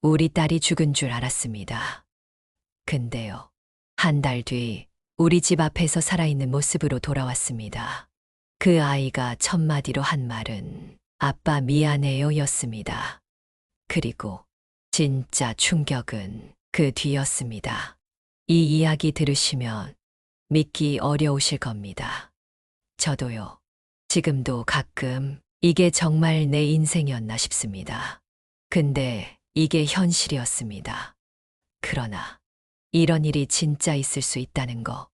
우리 딸이 죽은 줄 알았습니다. 근데요. 한 달 뒤 우리 집 앞에서 살아있는 모습으로 돌아왔습니다. 그 아이가 첫 마디로 한 말은 아빠 미안해요 였습니다. 그리고 진짜 충격은 그 뒤였습니다. 이 이야기 들으시면 믿기 어려우실 겁니다. 저도요. 지금도 가끔 이게 정말 내 인생이었나 싶습니다. 근데 이게 현실이었습니다. 그러나 이런 일이 진짜 있을 수 있다는 거,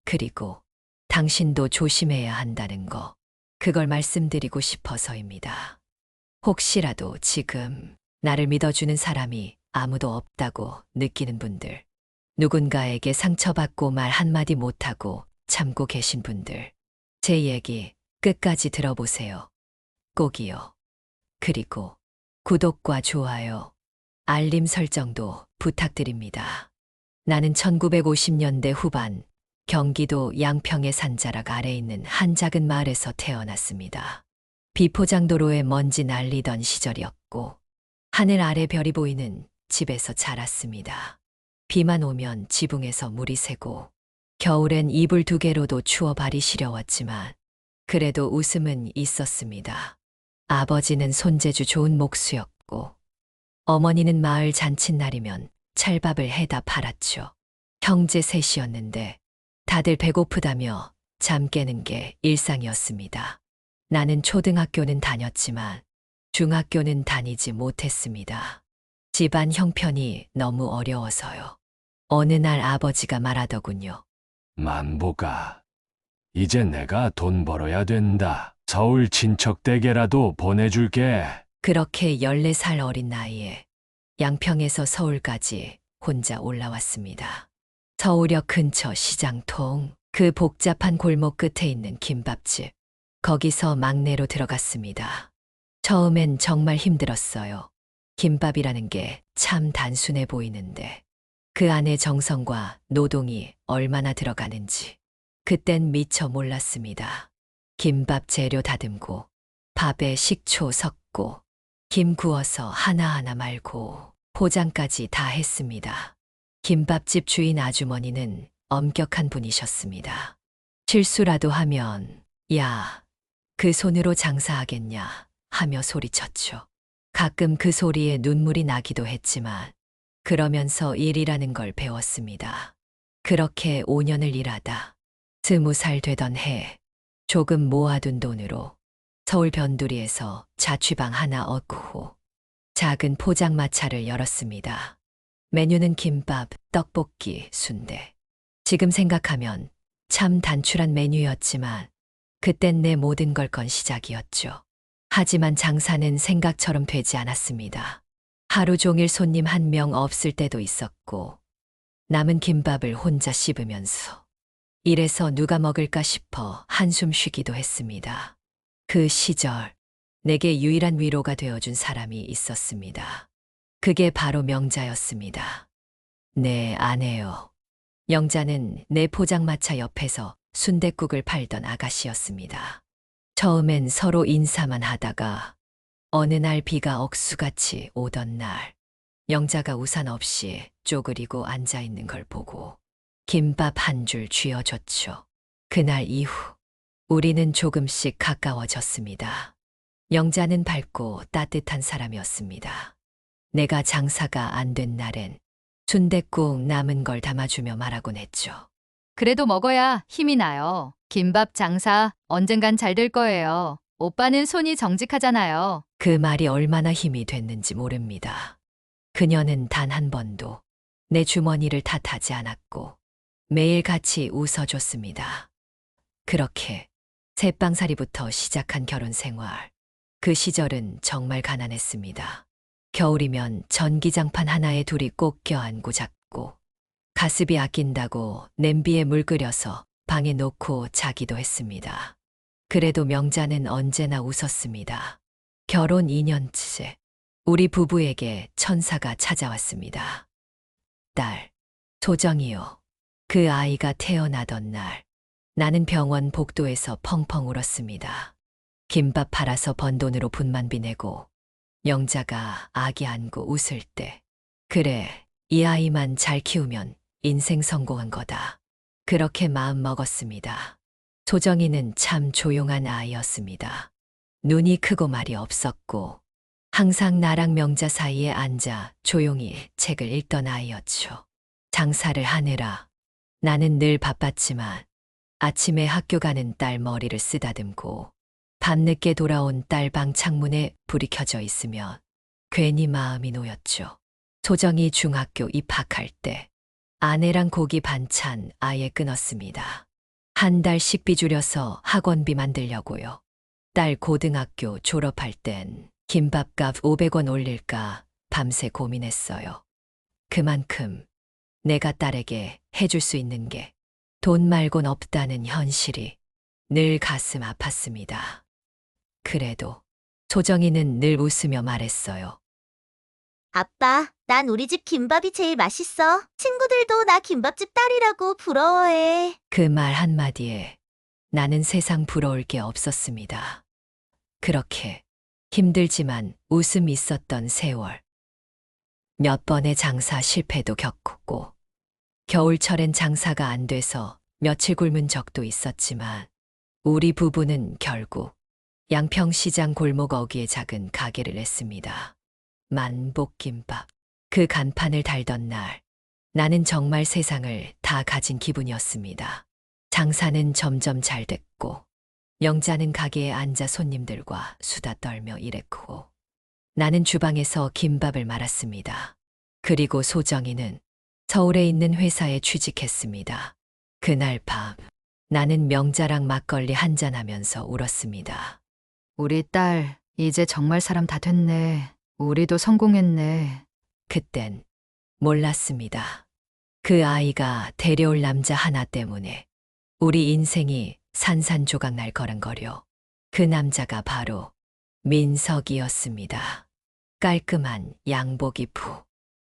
그리고 당신도 조심해야 한다는 거, 그걸 말씀드리고 싶어서입니다. 혹시라도 지금 나를 믿어주는 사람이 아무도 없다고 느끼는 분들, 누군가에게 상처받고 말 한마디 못하고 참고 계신 분들, 제 얘기 끝까지 들어보세요. 꼭이요. 그리고 구독과 좋아요, 알림 설정도 부탁드립니다. 나는 1950년대 후반 경기도 양평의 산자락 아래 있는 한 작은 마을에서 태어났습니다. 비포장도로에 먼지 날리던 시절이었고 하늘 아래 별이 보이는 집에서 자랐습니다. 비만 오면 지붕에서 물이 새고 겨울엔 이불 2개로도 추워 발이 시려웠지만 그래도 웃음은 있었습니다. 아버지는 손재주 좋은 목수였고 어머니는 마을 잔칫날이면 찰밥을 해다 팔았죠. 형제 셋이었는데 다들 배고프다며 잠 깨는 게 일상이었습니다. 나는 초등학교는 다녔지만 중학교는 다니지 못했습니다. 집안 형편이 너무 어려워서요. 어느 날 아버지가 말하더군요. 만보가, 이제 내가 돈 벌어야 된다. 서울 친척 댁에라도 보내줄게. 그렇게 14살 어린 나이에 양평에서 서울까지 혼자 올라왔습니다. 서울역 근처 시장통, 그 복잡한 골목 끝에 있는 김밥집. 거기서 막내로 들어갔습니다. 처음엔 정말 힘들었어요. 김밥이라는 게 참 단순해 보이는데 그 안에 정성과 노동이 얼마나 들어가는지 그땐 미처 몰랐습니다. 김밥 재료 다듬고 밥에 식초 섞고 김 구워서 하나하나 말고 포장까지 다 했습니다. 김밥집 주인 아주머니는 엄격한 분이셨습니다. 실수라도 하면 야, 그 손으로 장사하겠냐 하며 소리쳤죠. 가끔 그 소리에 눈물이 나기도 했지만 그러면서 일이라는 걸 배웠습니다. 그렇게 5년을 일하다 20살 되던 해 조금 모아둔 돈으로 서울 변두리에서 자취방 하나 얻고 작은 포장마차를 열었습니다. 메뉴는 김밥, 떡볶이, 순대. 지금 생각하면 참 단출한 메뉴였지만 그땐 내 모든 걸 건 시작이었죠. 하지만 장사는 생각처럼 되지 않았습니다. 하루 종일 손님 한 명 없을 때도 있었고 남은 김밥을 혼자 씹으면서 이래서 누가 먹을까 싶어 한숨 쉬기도 했습니다. 그 시절 내게 유일한 위로가 되어준 사람이 있었습니다. 그게 바로 명자였습니다. 네, 아내요. 영자는 내 포장마차 옆에서 순댓국을 팔던 아가씨였습니다. 처음엔 서로 인사만 하다가 어느 날 비가 억수같이 오던 날 영자가 우산 없이 쪼그리고 앉아있는 걸 보고 김밥 한 줄 쥐어줬죠. 그날 이후 우리는 조금씩 가까워졌습니다. 영자는 밝고 따뜻한 사람이었습니다. 내가 장사가 안 된 날엔 순댓국 남은 걸 담아주며 말하곤 했죠. 그래도 먹어야 힘이 나요. 김밥 장사 언젠간 잘 될 거예요. 오빠는 손이 정직하잖아요. 그 말이 얼마나 힘이 됐는지 모릅니다. 그녀는 단 한 번도 내 주머니를 탓하지 않았고 매일 같이 웃어줬습니다. 그렇게 새빵살이부터 시작한 결혼 생활. 그 시절은 정말 가난했습니다. 겨울이면 전기장판 하나에 둘이 꼭 껴안고 잡고 가습이 아낀다고 냄비에 물 끓여서 방에 놓고 자기도 했습니다. 그래도 명자는 언제나 웃었습니다. 결혼 2년째 우리 부부에게 천사가 찾아왔습니다. 딸, 소정이요. 그 아이가 태어나던 날 나는 병원 복도에서 펑펑 울었습니다. 김밥 팔아서 번 돈으로 분만비 내고 영자가 아기 안고 웃을 때, 그래, 이 아이만 잘 키우면 인생 성공한 거다. 그렇게 마음 먹었습니다. 소정이는 참 조용한 아이였습니다. 눈이 크고 말이 없었고, 항상 나랑 명자 사이에 앉아 조용히 책을 읽던 아이였죠. 장사를 하느라 나는 늘 바빴지만 아침에 학교 가는 딸 머리를 쓰다듬고 밤늦게 돌아온 딸 방 창문에 불이 켜져 있으면 괜히 마음이 놓였죠. 소정이 중학교 입학할 때 아내랑 고기 반찬 아예 끊었습니다. 한 달 식비 줄여서 학원비 만들려고요. 딸 고등학교 졸업할 땐 김밥값 500원 올릴까 밤새 고민했어요. 그만큼 내가 딸에게 해줄 수 있는 게 돈 말곤 없다는 현실이 늘 가슴 아팠습니다. 그래도 소정이는 늘 웃으며 말했어요. 아빠, 난 우리 집 김밥이 제일 맛있어. 친구들도 나 김밥집 딸이라고 부러워해. 그 말 한마디에 나는 세상 부러울 게 없었습니다. 그렇게 힘들지만 웃음이 있었던 세월. 몇 번의 장사 실패도 겪었고, 겨울철엔 장사가 안 돼서 며칠 굶은 적도 있었지만, 우리 부부는 결국 양평시장 골목 어귀에 작은 가게를 냈습니다. 만복김밥. 그 간판을 달던 날, 나는 정말 세상을 다 가진 기분이었습니다. 장사는 점점 잘 됐고, 영자는 가게에 앉아 손님들과 수다 떨며 일했고, 나는 주방에서 김밥을 말았습니다. 그리고 소정이는 서울에 있는 회사에 취직했습니다. 그날 밤, 나는 명자랑 막걸리 한잔하면서 울었습니다. 우리 딸, 이제 정말 사람 다 됐네. 우리도 성공했네. 그땐 몰랐습니다. 그 아이가 데려올 남자 하나 때문에 우리 인생이 산산조각 날 거란거려. 그 남자가 바로 민석이었습니다. 깔끔한 양복 입후,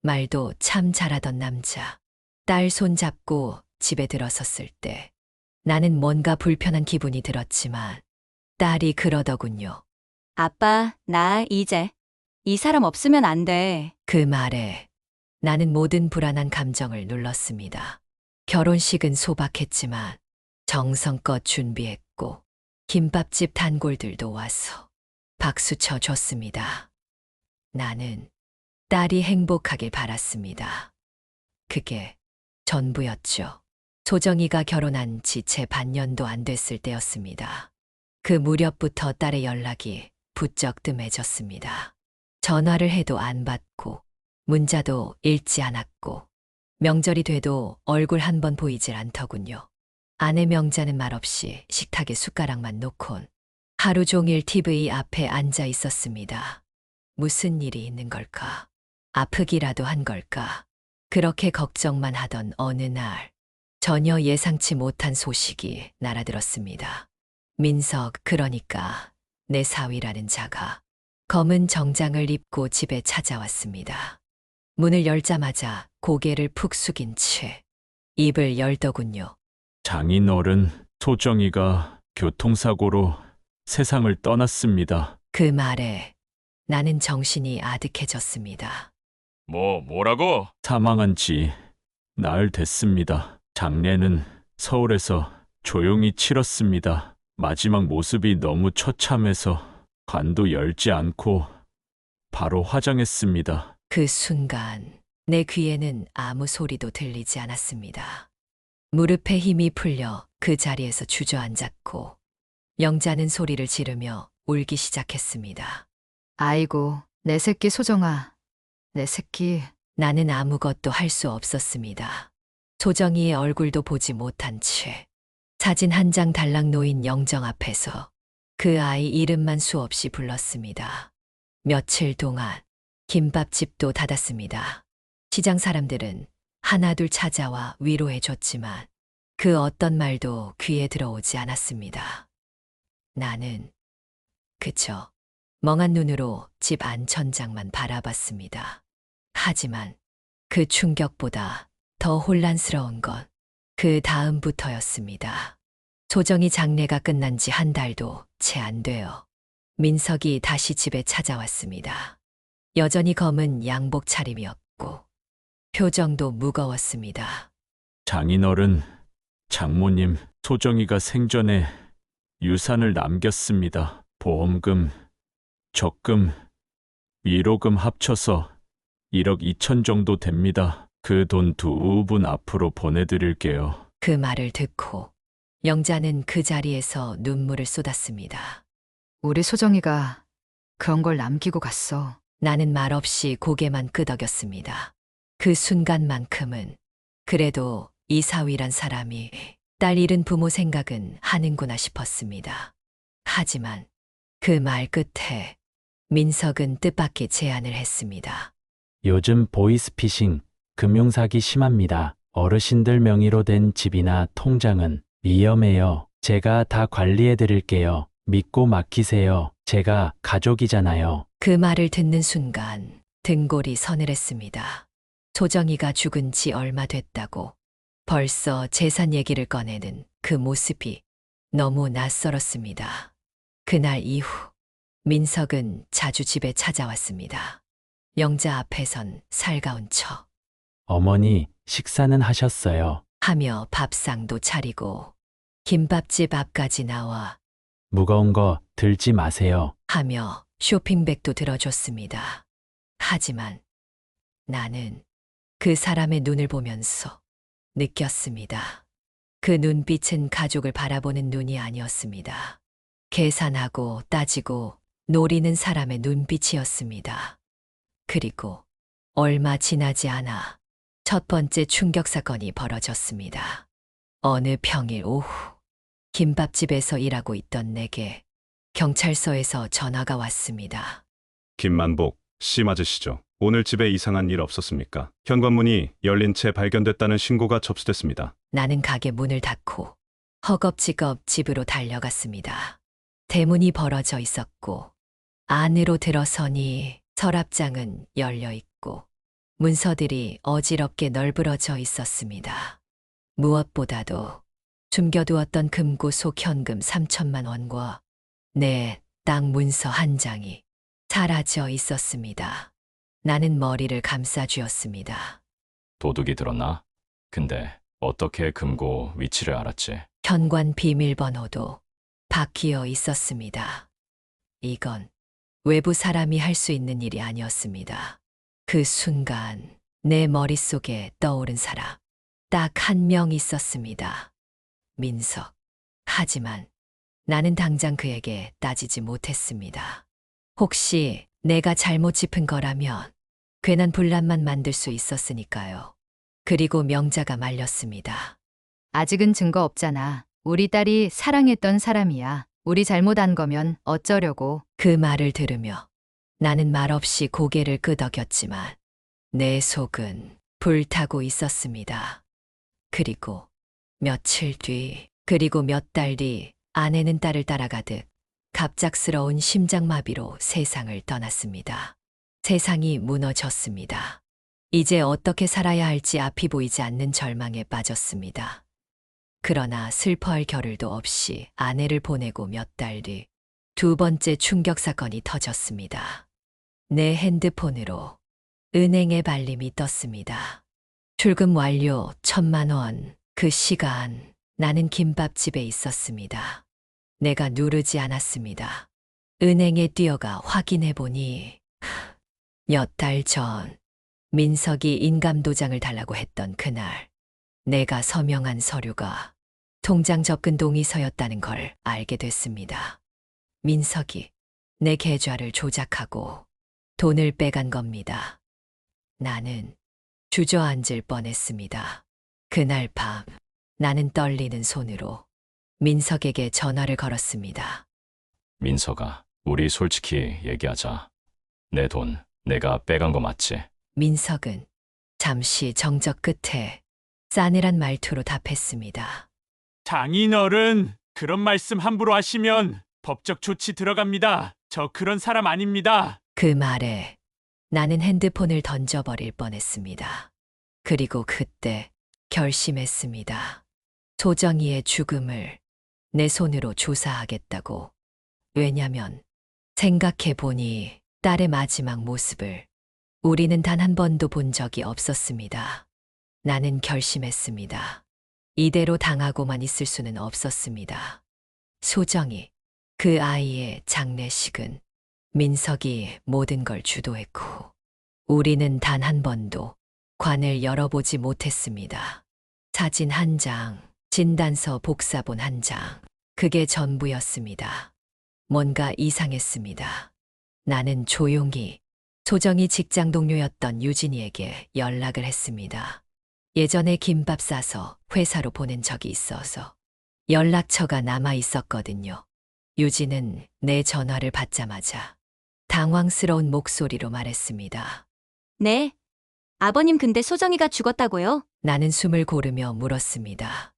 말도 참 잘하던 남자. 딸 손잡고 집에 들어섰을 때 나는 뭔가 불편한 기분이 들었지만 딸이 그러더군요. 아빠, 나 이제 이 사람 없으면 안 돼. 그 말에 나는 모든 불안한 감정을 눌렀습니다. 결혼식은 소박했지만 정성껏 준비했고 김밥집 단골들도 와서 박수 쳐줬습니다. 나는 딸이 행복하길 바랐습니다. 그게 전부였죠. 소정이가 결혼한 지 채 반년도 안 됐을 때였습니다. 그 무렵부터 딸의 연락이 부쩍 뜸해졌습니다. 전화를 해도 안 받고 문자도 읽지 않았고 명절이 돼도 얼굴 한 번 보이질 않더군요. 아내 명자는 말없이 식탁에 숟가락만 놓곤 하루 종일 TV 앞에 앉아 있었습니다. 무슨 일이 있는 걸까? 아프기라도 한 걸까? 그렇게 걱정만 하던 어느 날 전혀 예상치 못한 소식이 날아들었습니다. 민석, 그러니까 내 사위라는 자가 검은 정장을 입고 집에 찾아왔습니다. 문을 열자마자 고개를 푹 숙인 채 입을 열더군요. 장인어른, 소정이가 교통사고로 세상을 떠났습니다. 그 말에 나는 정신이 아득해졌습니다. 뭐라고? 사망한 지 나흘 됐습니다. 장례는 서울에서 조용히 치렀습니다. 마지막 모습이 너무 처참해서 관도 열지 않고 바로 화장했습니다. 그 순간 내 귀에는 아무 소리도 들리지 않았습니다. 무릎에 힘이 풀려 그 자리에서 주저앉았고 영자는 소리를 지르며 울기 시작했습니다. 아이고, 내 새끼 소정아. 내 새끼. 나는 아무것도 할 수 없었습니다. 소정이의 얼굴도 보지 못한 채 사진 한 장 달랑 놓인 영정 앞에서 그 아이 이름만 수없이 불렀습니다. 며칠 동안 김밥집도 닫았습니다. 시장 사람들은 하나둘 찾아와 위로해줬지만 그 어떤 말도 귀에 들어오지 않았습니다. 나는 그저 멍한 눈으로 집 안천장만 바라봤습니다. 하지만 그 충격보다 더 혼란스러운 건 그 다음부터였습니다. 소정이 장례가 끝난 지 한 달도 채 안 되어 민석이 다시 집에 찾아왔습니다. 여전히 검은 양복 차림이었고 표정도 무거웠습니다. 장인어른, 장모님, 소정이가 생전에 유산을 남겼습니다. 보험금, 적금, 위로금 합쳐서 1억 2천 정도 됩니다. 그 돈 두 분 앞으로 보내드릴게요. 그 말을 듣고 영자는 그 자리에서 눈물을 쏟았습니다. 우리 소정이가 그런 걸 남기고 갔어. 나는 말없이 고개만 끄덕였습니다. 그 순간만큼은 그래도 이사위란 사람이 딸 잃은 부모 생각은 하는구나 싶었습니다. 하지만 그 말 끝에 민석은 뜻밖의 제안을 했습니다. 요즘 보이스피싱, 금융사기 심합니다. 어르신들 명의로 된 집이나 통장은 위험해요. 제가 다 관리해 드릴게요. 믿고 맡기세요. 제가 가족이잖아요. 그 말을 듣는 순간 등골이 서늘했습니다. 소정이가 죽은 지 얼마 됐다고 벌써 재산 얘기를 꺼내는 그 모습이 너무 낯설었습니다. 그날 이후 민석은 자주 집에 찾아왔습니다. 영자 앞에선 살가운 척 어머니, 식사는 하셨어요. 하며 밥상도 차리고 김밥집 앞까지 나와 무거운 거 들지 마세요. 하며 쇼핑백도 들어줬습니다. 하지만 나는 그 사람의 눈을 보면서 느꼈습니다. 그 눈빛은 가족을 바라보는 눈이 아니었습니다. 계산하고 따지고 노리는 사람의 눈빛이었습니다. 그리고 얼마 지나지 않아 첫 번째 충격 사건이 벌어졌습니다. 어느 평일 오후 김밥집에서 일하고 있던 내게 경찰서에서 전화가 왔습니다. 김만복 씨 맞으시죠? 오늘 집에 이상한 일 없었습니까? 현관문이 열린 채 발견됐다는 신고가 접수됐습니다. 나는 가게 문을 닫고 허겁지겁 집으로 달려갔습니다. 대문이 벌어져 있었고 안으로 들어서니 서랍장은 열려 있고 문서들이 어지럽게 널브러져 있었습니다. 무엇보다도 숨겨두었던 금고 속 현금 3천만 원과 내 땅 문서 한 장이 사라져 있었습니다. 나는 머리를 감싸쥐었습니다. 도둑이 들었나? 근데 어떻게 금고 위치를 알았지? 현관 비밀번호도 바뀌어 있었습니다. 이건 외부 사람이 할 수 있는 일이 아니었습니다. 그 순간 내 머릿속에 떠오른 사람 딱 한 명 있었습니다. 민석. 하지만 나는 당장 그에게 따지지 못했습니다. 혹시 내가 잘못 짚은 거라면 괜한 분란만 만들 수 있었으니까요. 그리고 명자가 말렸습니다. 아직은 증거 없잖아. 우리 딸이 사랑했던 사람이야. 우리 잘못한 거면 어쩌려고. 그 말을 들으며 나는 말없이 고개를 끄덕였지만 내 속은 불타고 있었습니다. 그리고 며칠 뒤, 그리고 몇 달 뒤 아내는 딸을 따라가듯 갑작스러운 심장마비로 세상을 떠났습니다. 세상이 무너졌습니다. 이제 어떻게 살아야 할지 앞이 보이지 않는 절망에 빠졌습니다. 그러나 슬퍼할 겨를도 없이 아내를 보내고 몇 달 뒤 두 번째 충격 사건이 터졌습니다. 내 핸드폰으로 은행의 발림이 떴습니다. 출금 완료 1,000만 원. 그 시간 나는 김밥집에 있었습니다. 내가 누르지 않았습니다. 은행에 뛰어가 확인해 보니 몇 달 전 민석이 인감도장을 달라고 했던 그날 내가 서명한 서류가 통장 접근 동의서였다는 걸 알게 됐습니다. 민석이 내 계좌를 조작하고 돈을 빼간 겁니다. 나는 주저앉을 뻔했습니다. 그날 밤 나는 떨리는 손으로 민석에게 전화를 걸었습니다. 민석아, 우리 솔직히 얘기하자. 내 돈 내가 빼간 거 맞지? 민석은 잠시 정적 끝에 싸늘한 말투로 답했습니다. 장인어른, 그런 말씀 함부로 하시면 법적 조치 들어갑니다. 저 그런 사람 아닙니다. 그 말에 나는 핸드폰을 던져버릴 뻔했습니다. 그리고 그때 결심했습니다. 소정이의 죽음을 내 손으로 조사하겠다고. 왜냐면 생각해보니 딸의 마지막 모습을 우리는 단 한 번도 본 적이 없었습니다. 나는 결심했습니다. 이대로 당하고만 있을 수는 없었습니다. 소정이, 그 아이의 장례식은 민석이 모든 걸 주도했고, 우리는 단 한 번도 관을 열어보지 못했습니다. 사진 한 장, 진단서 복사본 한 장, 그게 전부였습니다. 뭔가 이상했습니다. 나는 조용히 소정이 직장 동료였던 유진이에게 연락을 했습니다. 예전에 김밥 싸서 회사로 보낸 적이 있어서 연락처가 남아 있었거든요. 유진은 내 전화를 받자마자 당황스러운 목소리로 말했습니다. 네. 아버님 근데 소정이가 죽었다고요? 나는 숨을 고르며 물었습니다.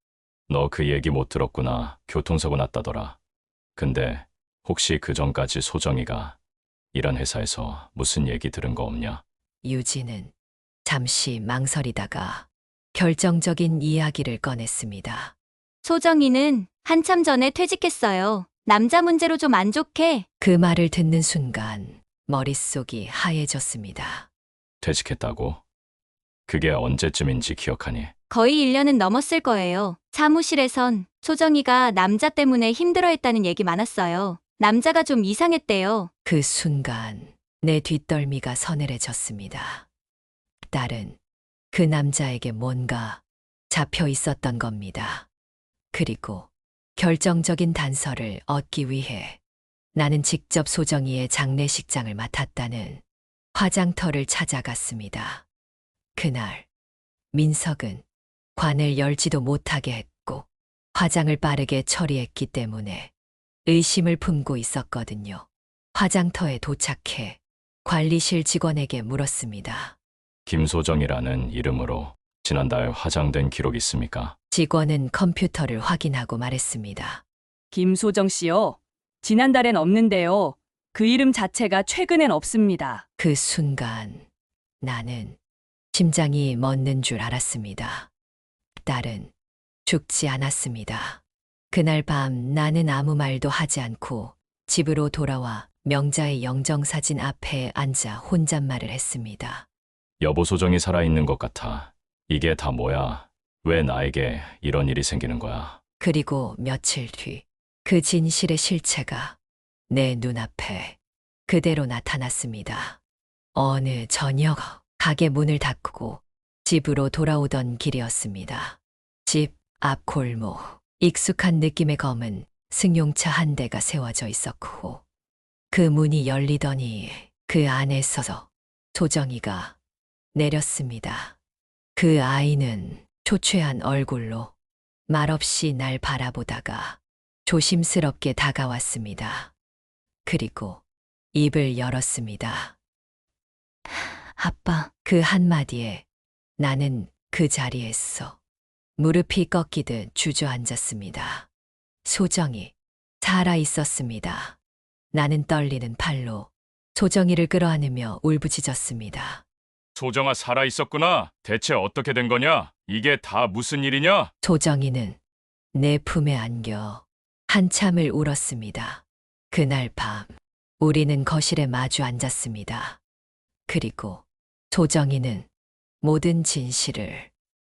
너 그 얘기 못 들었구나. 교통사고 났다더라. 근데 혹시 그 전까지 소정이가 일한 회사에서 무슨 얘기 들은 거 없냐? 유진은 잠시 망설이다가 결정적인 이야기를 꺼냈습니다. 소정이는 한참 전에 퇴직했어요. 남자 문제로 좀 안 좋게. 그 말을 듣는 순간 머릿속이 하얘졌습니다. 퇴직했다고? 그게 언제쯤인지 기억하니? 거의 1년은 넘었을 거예요. 사무실에선 소정이가 남자 때문에 힘들어했다는 얘기 많았어요. 남자가 좀 이상했대요. 그 순간 내 뒷덜미가 서늘해졌습니다. 딸은 그 남자에게 뭔가 잡혀 있었던 겁니다. 그리고 결정적인 단서를 얻기 위해 나는 직접 소정이의 장례식장을 맡았다는 화장터를 찾아갔습니다. 그날 민석은 관을 열지도 못하게 했고 화장을 빠르게 처리했기 때문에 의심을 품고 있었거든요. 화장터에 도착해 관리실 직원에게 물었습니다. 김소정이라는 이름으로 지난달 화장된 기록 있습니까? 직원은 컴퓨터를 확인하고 말했습니다. 김소정 씨요. 지난달엔 없는데요. 그 이름 자체가 최근엔 없습니다. 그 순간 나는 심장이 멎는 줄 알았습니다. 딸은 죽지 않았습니다. 그날 밤 나는 아무 말도 하지 않고 집으로 돌아와 명자의 영정사진 앞에 앉아 혼잣말을 했습니다. 여보 소정이 살아있는 것 같아. 이게 다 뭐야? 왜 나에게 이런 일이 생기는 거야? 그리고 며칠 뒤 그 진실의 실체가 내 눈앞에 그대로 나타났습니다. 어느 저녁 가게 문을 닫고 집으로 돌아오던 길이었습니다. 집 앞 골목, 익숙한 느낌의 검은 승용차 한 대가 세워져 있었고 그 문이 열리더니 그 안에서 소정이가 내렸습니다. 그 아이는 초췌한 얼굴로 말없이 날 바라보다가 조심스럽게 다가왔습니다. 그리고 입을 열었습니다. 아빠, 그 한마디에 나는 그 자리에서 무릎이 꺾이듯 주저앉았습니다. 소정이 살아 있었습니다. 나는 떨리는 팔로 소정이를 끌어안으며 울부짖었습니다. 소정아 살아있었구나. 대체 어떻게 된 거냐? 이게 다 무슨 일이냐? 소정이는 내 품에 안겨 한참을 울었습니다. 그날 밤 우리는 거실에 마주 앉았습니다. 그리고 소정이는 모든 진실을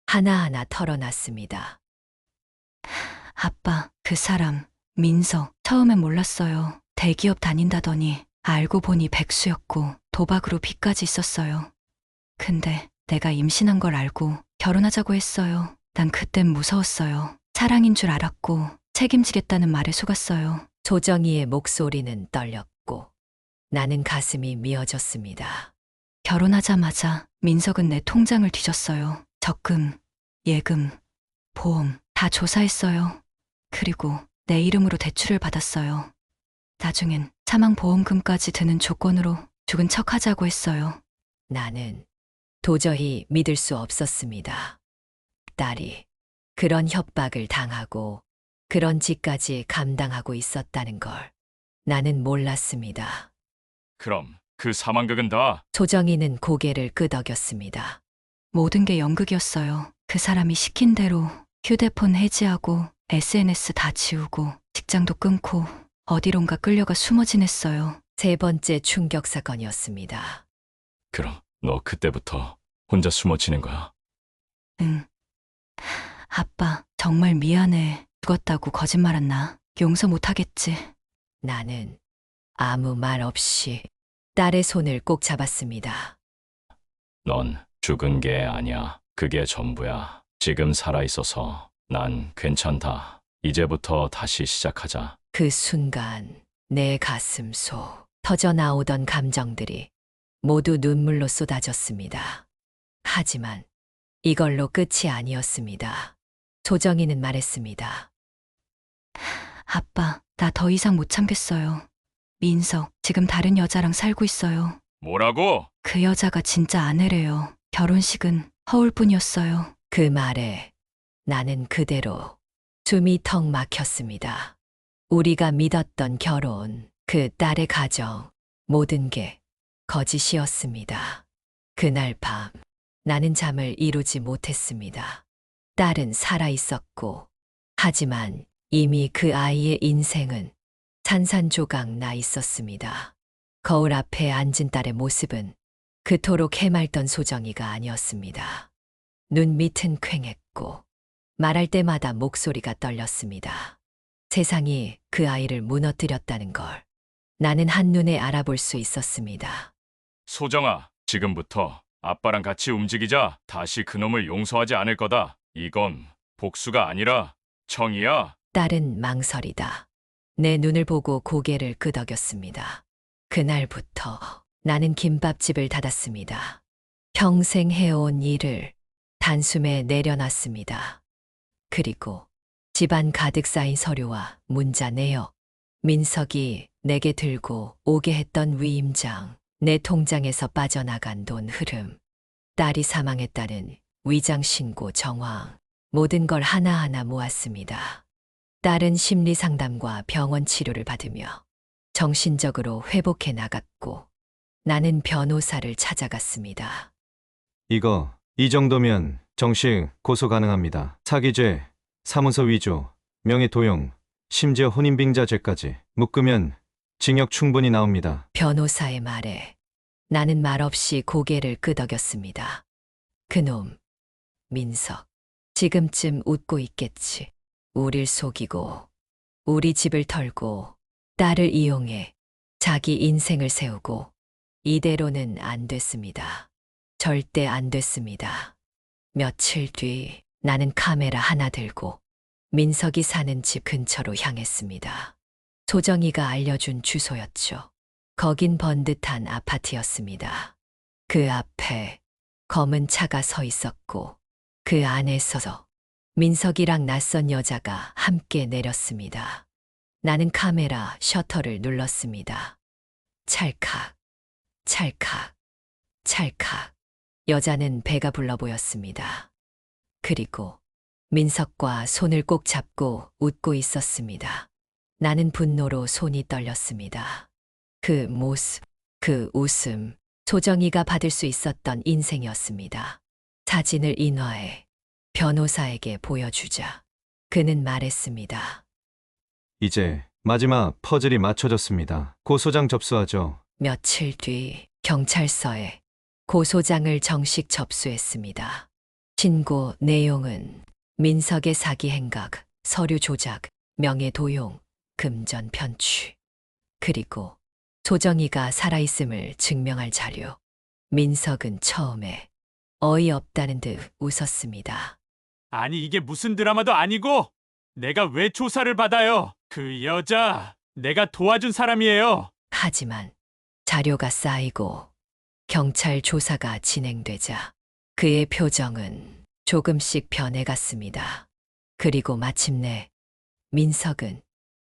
하나하나 털어놨습니다. 아빠, 그 사람, 민석, 처음엔 몰랐어요. 대기업 다닌다더니 알고 보니 백수였고 도박으로 빚까지 있었어요. 근데 내가 임신한 걸 알고 결혼하자고 했어요. 난 그땐 무서웠어요. 사랑인 줄 알았고 책임지겠다는 말에 속았어요. 소정이의 목소리는 떨렸고 나는 가슴이 미어졌습니다. 결혼하자마자 민석은 내 통장을 뒤졌어요. 적금, 예금, 보험 다 조사했어요. 그리고 내 이름으로 대출을 받았어요. 나중엔 사망보험금까지 드는 조건으로 죽은 척하자고 했어요. 나는 도저히 믿을 수 없었습니다. 딸이 그런 협박을 당하고 그런 짓까지 감당하고 있었다는 걸 나는 몰랐습니다. 그럼 그 사망극은 다 소정이는 고개를 끄덕였습니다. 모든 게 연극이었어요. 그 사람이 시킨 대로 휴대폰 해지하고 SNS 다 지우고 직장도 끊고 어디론가 끌려가 숨어 지냈어요. 세 번째 충격 사건이었습니다. 그럼 너 그때부터 혼자 숨어 지낸 거야? 응. 아빠, 정말 미안해. 죽었다고 거짓말했나? 용서 못하겠지. 나는 아무 말 없이 딸의 손을 꼭 잡았습니다. 넌 죽은 게 아니야. 그게 전부야. 지금 살아있어서 난 괜찮다. 이제부터 다시 시작하자. 그 순간 내 가슴 속 터져 나오던 감정들이 모두 눈물로 쏟아졌습니다. 하지만 이걸로 끝이 아니었습니다. 소정이는 말했습니다. 아빠, 나 더 이상 못 참겠어요. 민석, 지금 다른 여자랑 살고 있어요. 뭐라고? 그 여자가 진짜 아내래요. 결혼식은 허울 뿐이었어요. 그 말에 나는 그대로 숨이 턱 막혔습니다. 우리가 믿었던 결혼, 그 딸의 가정, 모든 게 거짓이었습니다. 그날 밤 나는 잠을 이루지 못했습니다. 딸은 살아 있었고, 하지만 이미 그 아이의 인생은 산산조각 나 있었습니다. 거울 앞에 앉은 딸의 모습은 그토록 해맑던 소정이가 아니었습니다. 눈 밑은 퀭했고 말할 때마다 목소리가 떨렸습니다. 세상이 그 아이를 무너뜨렸다는 걸 나는 한눈에 알아볼 수 있었습니다. 소정아, 지금부터 아빠랑 같이 움직이자. 다시 그놈을 용서하지 않을 거다. 이건 복수가 아니라 정의야. 딸은 망설이다. 내 눈을 보고 고개를 끄덕였습니다. 그날부터 나는 김밥집을 닫았습니다. 평생 해온 일을 단숨에 내려놨습니다. 그리고 집안 가득 쌓인 서류와 문자 내역, 민석이 내게 들고 오게 했던 위임장, 내 통장에서 빠져나간 돈 흐름, 딸이 사망했다는 위장 신고 정황, 모든 걸 하나하나 모았습니다. 딸은 심리 상담과 병원 치료를 받으며 정신적으로 회복해 나갔고, 나는 변호사를 찾아갔습니다. 이 정도면 정식 고소 가능합니다. 사기죄, 사무소 위조, 명예도용, 심지어 혼인빙자죄까지 묶으면 징역 충분히 나옵니다. 변호사의 말에 나는 말없이 고개를 끄덕였습니다. 그놈, 민석, 지금쯤 웃고 있겠지. 우릴 속이고, 우리 집을 털고, 딸을 이용해 자기 인생을 세우고, 이대로는 안 됐습니다. 절대 안 됐습니다. 며칠 뒤 나는 카메라 하나 들고 민석이 사는 집 근처로 향했습니다. 소정이가 알려준 주소였죠. 거긴 번듯한 아파트였습니다. 그 앞에 검은 차가 서 있었고 그 안에서 민석이랑 낯선 여자가 함께 내렸습니다. 나는 카메라 셔터를 눌렀습니다. 찰칵, 찰칵, 찰칵. 여자는 배가 불러 보였습니다. 그리고 민석과 손을 꼭 잡고 웃고 있었습니다. 나는 분노로 손이 떨렸습니다. 그 모습, 그 웃음, 소정이가 받을 수 있었던 인생이었습니다. 사진을 인화해 변호사에게 보여주자 그는 말했습니다. 이제 마지막 퍼즐이 맞춰졌습니다. 고소장 접수하죠. 며칠 뒤 경찰서에 고소장을 정식 접수했습니다. 신고 내용은 민석의 사기 행각, 서류 조작, 명예 도용, 금전 편취, 그리고 소정이가 살아있음을 증명할 자료. 민석은 처음에 어이없다는 듯 웃었습니다. 아니 이게 무슨 드라마도 아니고 내가 왜 조사를 받아요? 그 여자 내가 도와준 사람이에요. 하지만 자료가 쌓이고 경찰 조사가 진행되자 그의 표정은 조금씩 변해갔습니다. 그리고 마침내 민석은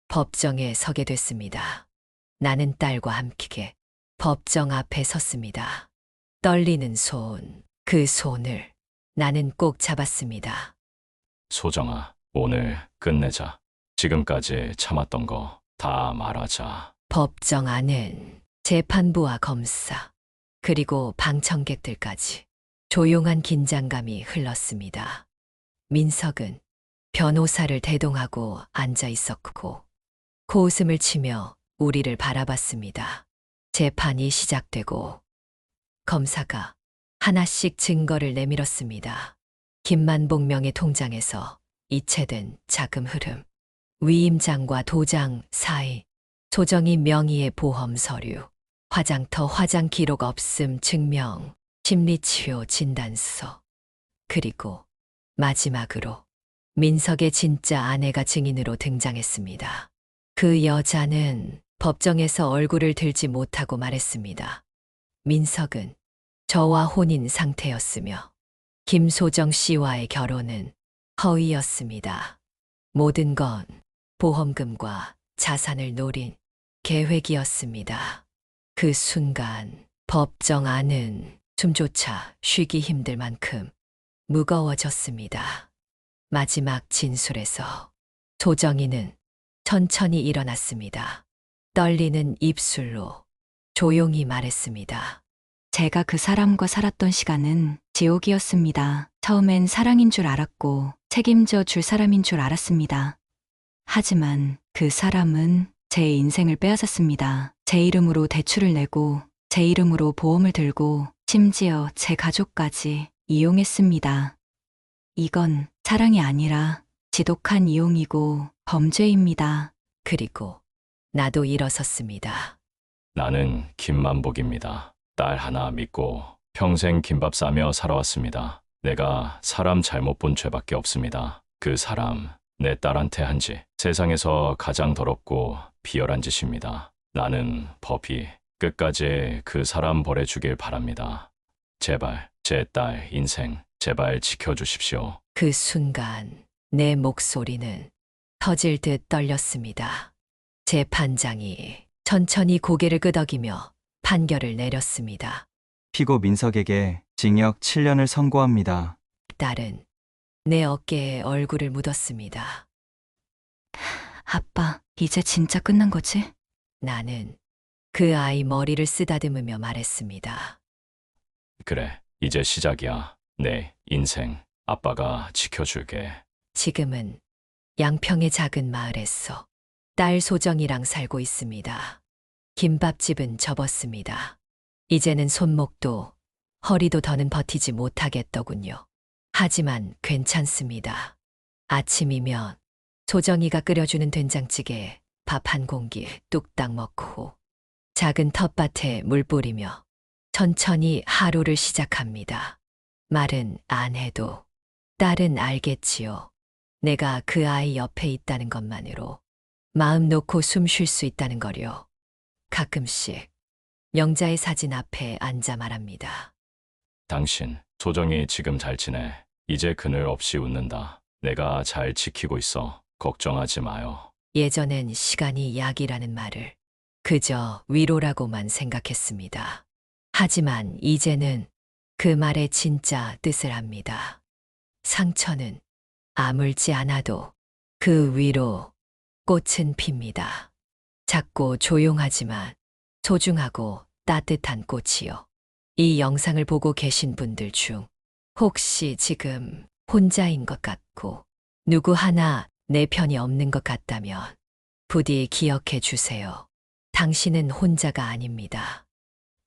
법정에 서게 됐습니다. 나는 딸과 함께 법정 앞에 섰습니다. 떨리는 손, 그 손을 나는 꼭 잡았습니다. 소정아, 오늘 끝내자. 지금까지 참았던 거 다 말하자. 법정 안엔 재판부와 검사, 그리고 방청객들까지 조용한 긴장감이 흘렀습니다. 민석은 변호사를 대동하고 앉아 있었고 코웃음을 치며 우리를 바라봤습니다. 재판이 시작되고 검사가 하나씩 증거를 내밀었습니다. 김만복 명의 통장에서 이체된 자금 흐름, 위임장과 도장 사이, 소정이 명의의 보험 서류, 화장터 화장 기록 없음 증명, 심리치료 진단서, 그리고 마지막으로 민석의 진짜 아내가 증인으로 등장했습니다. 그 여자는 법정에서 얼굴을 들지 못하고 말했습니다. 민석은 저와 혼인 상태였으며 김소정 씨와의 결혼은 허위였습니다. 모든 건 보험금과 자산을 노린 계획이었습니다. 그 순간 법정 안은 숨조차 쉬기 힘들 만큼 무거워졌습니다. 마지막 진술에서 소정이는 천천히 일어났습니다. 떨리는 입술로 조용히 말했습니다. 제가 그 사람과 살았던 시간은 지옥이었습니다. 처음엔 사랑인 줄 알았고 책임져 줄 사람인 줄 알았습니다. 하지만 그 사람은 제 인생을 빼앗았습니다. 제 이름으로 대출을 내고 제 이름으로 보험을 들고 심지어 제 가족까지 이용했습니다. 이건 사랑이 아니라 지독한 이용이고 범죄입니다. 그리고 나도 일어섰습니다. 나는 김만복입니다. 딸 하나 믿고 평생 김밥 싸며 살아왔습니다. 내가 사람 잘못 본 죄밖에 없습니다. 그 사람, 내 딸한테 한 짓, 세상에서 가장 더럽고 비열한 짓입니다. 나는 법이 끝까지 그 사람 벌해주길 바랍니다. 제발 제 딸 인생 제발 지켜주십시오. 그 순간 내 목소리는 터질 듯 떨렸습니다. 재판장이 천천히 고개를 끄덕이며 판결을 내렸습니다. 피고 민석에게 징역 7년을 선고합니다. 딸은 내 어깨에 얼굴을 묻었습니다. 아빠, 이제 진짜 끝난 거지? 나는 그 아이 머리를 쓰다듬으며 말했습니다. 그래, 이제 시작이야. 내 인생 아빠가 지켜줄게. 지금은 양평의 작은 마을에서 딸 소정이랑 살고 있습니다. 김밥집은 접었습니다. 이제는 손목도 허리도 더는 버티지 못하겠더군요. 하지만 괜찮습니다. 아침이면 소정이가 끓여주는 된장찌개에 밥 한 공기 뚝딱 먹고 작은 텃밭에 물 뿌리며 천천히 하루를 시작합니다. 말은 안 해도 딸은 알겠지요. 내가 그 아이 옆에 있다는 것만으로 마음 놓고 숨 쉴 수 있다는 거요. 가끔씩 영자의 사진 앞에 앉아 말합니다. 당신, 소정이 지금 잘 지내. 이제 그늘 없이 웃는다. 내가 잘 지키고 있어. 걱정하지 마요. 예전엔 시간이 약이라는 말을 그저 위로라고만 생각했습니다. 하지만 이제는 그 말의 진짜 뜻을 압니다. 상처는 아물지 않아도 그 위로 꽃은 핍니다. 작고 조용하지만 소중하고 따뜻한 꽃이요. 이 영상을 보고 계신 분들 중 혹시 지금 혼자인 것 같고 누구 하나 내 편이 없는 것 같다면 부디 기억해 주세요. 당신은 혼자가 아닙니다.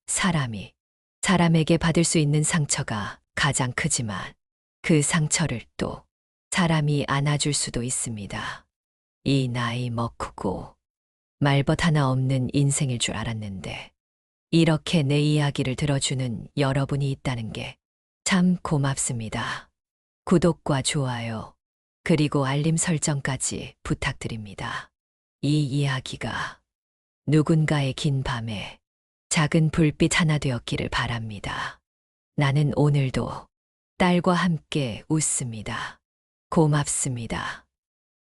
사람이 사람에게 받을 수 있는 상처가 가장 크지만 그 상처를 또 사람이 안아줄 수도 있습니다. 이 나이 먹고 말벗 하나 없는 인생일 줄 알았는데 이렇게 내 이야기를 들어주는 여러분이 있다는 게 참 고맙습니다. 구독과 좋아요 그리고 알림 설정까지 부탁드립니다. 이 이야기가 누군가의 긴 밤에 작은 불빛 하나 되었기를 바랍니다. 나는 오늘도 딸과 함께 웃습니다. 고맙습니다.